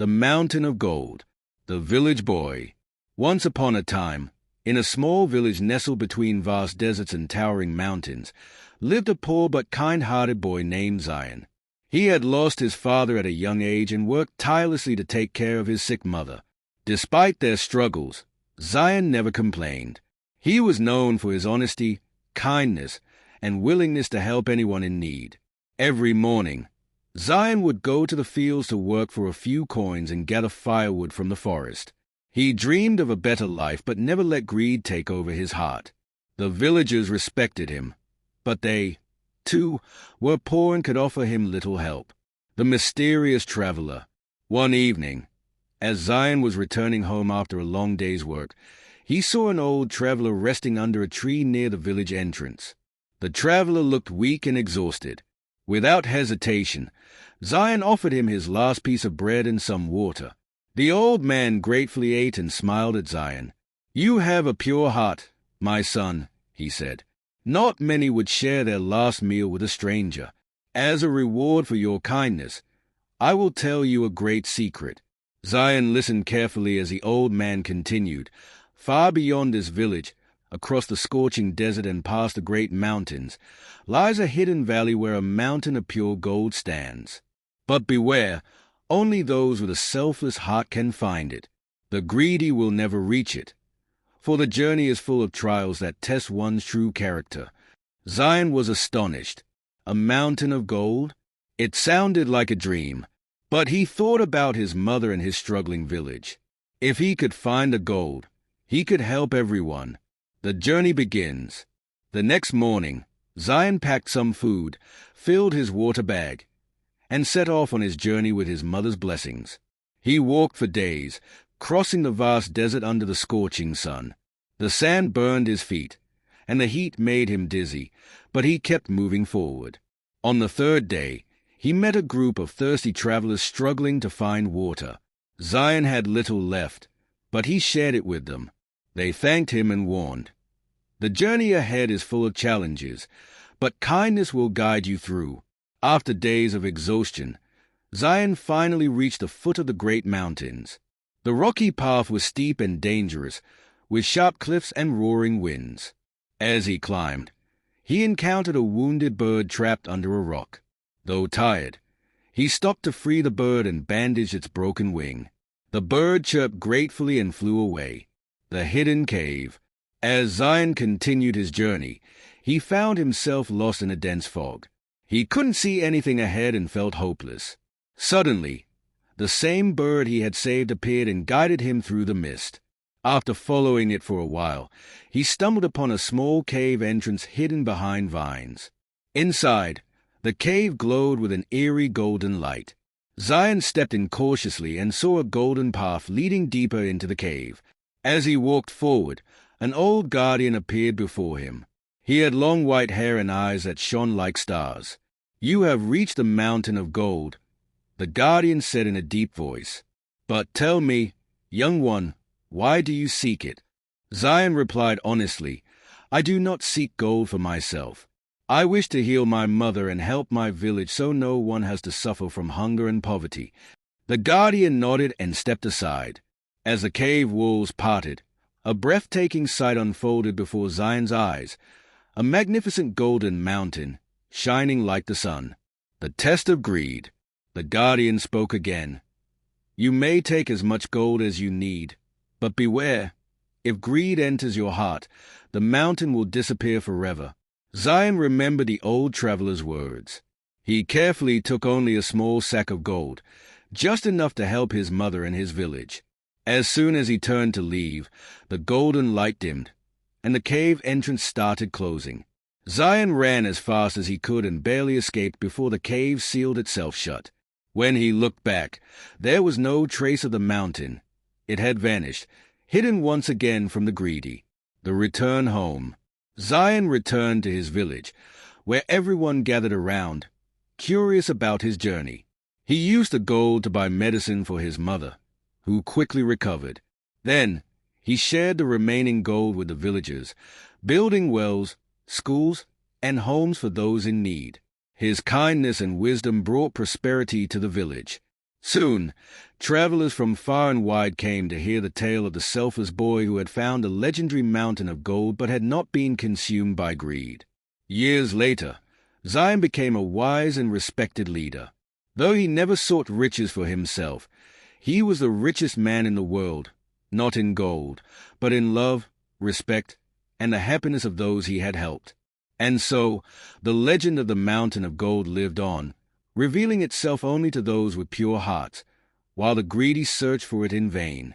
The Mountain of Gold. The Village Boy. Once upon a time, in a small village nestled between vast deserts and towering mountains, lived a poor but kind-hearted boy named Zion. He had lost his father at a young age and worked tirelessly to take care of his sick mother. Despite their struggles, Zion never complained. He was known for his honesty, kindness, and willingness to help anyone in need. Every morning, Zion would go to the fields to work for a few coins and gather firewood from the forest. He dreamed of a better life but never let greed take over his heart. The villagers respected him, but they, too, were poor and could offer him little help. The mysterious traveler. One evening, as Zion was returning home after a long day's work, he saw an old traveler resting under a tree near the village entrance. The traveler looked weak and exhausted. Without hesitation, Zion offered him his last piece of bread and some water. The old man gratefully ate and smiled at Zion. "You have a pure heart, my son," he said. "Not many would share their last meal with a stranger. As a reward for your kindness, I will tell you a great secret." Zion listened carefully as the old man continued. "Far beyond this village, across the scorching desert and past the great mountains, lies a hidden valley where a mountain of pure gold stands. But beware, only those with a selfless heart can find it. The greedy will never reach it, for the journey is full of trials that test one's true character." Zion was astonished. A mountain of gold? It sounded like a dream, but he thought about his mother and his struggling village. If he could find the gold, he could help everyone. The journey begins. The next morning, Zion packed some food, filled his water bag, and set off on his journey with his mother's blessings. He walked for days, crossing the vast desert under the scorching sun. The sand burned his feet, and the heat made him dizzy, but he kept moving forward. On the third day, he met a group of thirsty travelers struggling to find water. Zion had little left, but he shared it with them. They thanked him and warned, "The journey ahead is full of challenges, but kindness will guide you through." After days of exhaustion, Zion finally reached the foot of the great mountains. The rocky path was steep and dangerous, with sharp cliffs and roaring winds. As he climbed, he encountered a wounded bird trapped under a rock. Though tired, he stopped to free the bird and bandage its broken wing. The bird chirped gratefully and flew away. The hidden cave. As Zion continued his journey, he found himself lost in a dense fog. He couldn't see anything ahead and felt hopeless. Suddenly, the same bird he had saved appeared and guided him through the mist. After following it for a while, he stumbled upon a small cave entrance hidden behind vines. Inside, the cave glowed with an eerie golden light. Zion stepped in cautiously and saw a golden path leading deeper into the cave. As he walked forward, an old guardian appeared before him. He had long white hair and eyes that shone like stars. "You have reached the mountain of gold," the guardian said in a deep voice. "But tell me, young one, why do you seek it?" Zion replied honestly, "I do not seek gold for myself. I wish to heal my mother and help my village so no one has to suffer from hunger and poverty." The guardian nodded and stepped aside. As the cave walls parted, a breathtaking sight unfolded before Zion's eyes, a magnificent golden mountain, shining like the sun. The test of greed. The guardian spoke again. "You may take as much gold as you need, but beware. If greed enters your heart, the mountain will disappear forever." Zion remembered the old traveler's words. He carefully took only a small sack of gold, just enough to help his mother and his village. As soon as he turned to leave, the golden light dimmed, and the cave entrance started closing. Zion ran as fast as he could and barely escaped before the cave sealed itself shut. When he looked back, there was no trace of the mountain. It had vanished, hidden once again from the greedy. The return home. Zion returned to his village, where everyone gathered around, curious about his journey. He used the gold to buy medicine for his mother, who quickly recovered. Then he shared the remaining gold with the villagers, building wells, schools, and homes for those in need. His kindness and wisdom brought prosperity to the village. Soon, Travelers from far and wide came to hear the tale of the selfless boy who had found a legendary mountain of gold but had not been consumed by greed. Years later, Zion became a wise and respected leader. Though he never sought riches for himself, he was the richest man in the world, not in gold, but in love, respect, and the happiness of those he had helped. And so, the legend of the Mountain of Gold lived on, revealing itself only to those with pure hearts, while the greedy searched for it in vain.